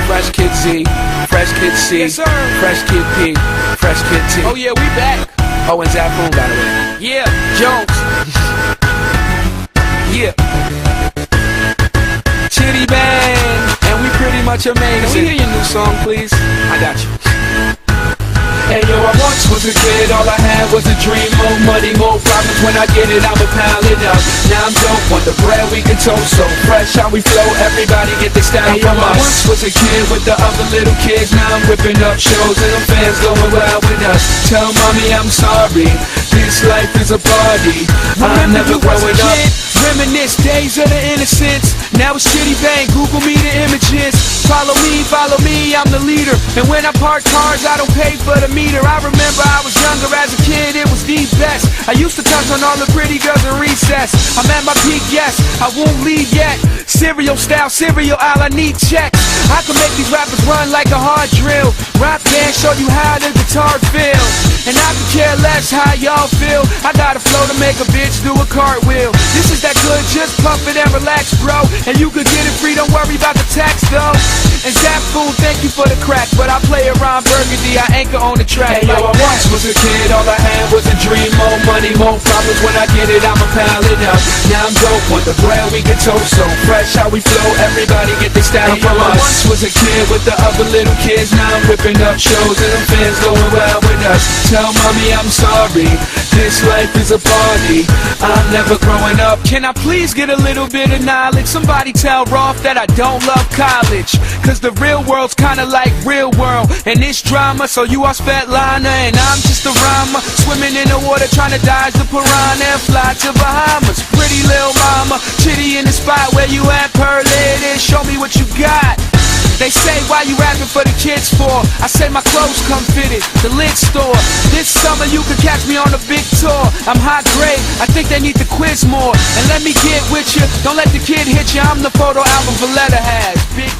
Fresh Kid Z, Fresh Kid C, Yes, sir. Fresh Kid P, Fresh Kid T. Oh yeah, we back. Oh, and Zafoon, by the way. Yeah, Jones. Yeah. Chitty Bang, and we pretty much amazing. Can we hear your new song, please? I got you. Hey yo, I once was a kid, all I had was a dream. More money, more problems, when I get it, I'ma pile it up. Now I'm dope, want the bread we can toast. So fresh how we flow, everybody get their style from us. I once was a kid with the other little kids. Now I'm whipping up shows and the fans going wild with us. Tell mommy I'm sorry, this life is a party. I'm never growing up. Reminisce days of the innocence. Now it's Chitty Bang, Google me the images. Follow me, I'm the leader. And when I park cars, I don't pay for the meter. I remember I was younger as a kid, it was the best. I used to touch on all the pretty girls in recess. I'm at my peak, yes, I won't leave yet. Cereal style, cereal aisle, I need checks. I can make these rappers run like a hard drill. Rap band, show you how the guitar feels. And I could care less how y'all feel. I got a flow to make a bitch do a cartwheel. This is that good, just pump it and relax, bro. And you could get it free, don't worry about the tax, though. And Zafoon, thank you for the crack, but I play around Burgundy, I anchor on the track. Hey yo, I once was a kid, all I had was a dream. More money, more problems, when I get it, I'ma pile it up. Now I'm dope, want the bread we can toast. So fresh how we flow, everybody get their style from us. I once was a kid with the other little kids. Now I'm whipping up shows and the fans going wild with us. Tell mommy I'm sorry, this life is a party. I'm never growing up. Can I please get a little bit of knowledge? Somebody tell Rolf that I don't love college, cause the real world's kinda like real world, and it's drama. So you are Svetlana and I'm just a rhymer, swimming in the water trying to dodge the piranha and fly to Bahamas. Pretty little mama, Chitty in the spot where you at, Pearl it is, show me what you got. They say, why you rapping for the kids for? I say my clothes come fitted, the lid store. This summer you can catch me on a big tour. I'm hot grade, I think they need to quiz more. And let me get with you, don't let the kid hit you. I'm the photo album Valletta has. Big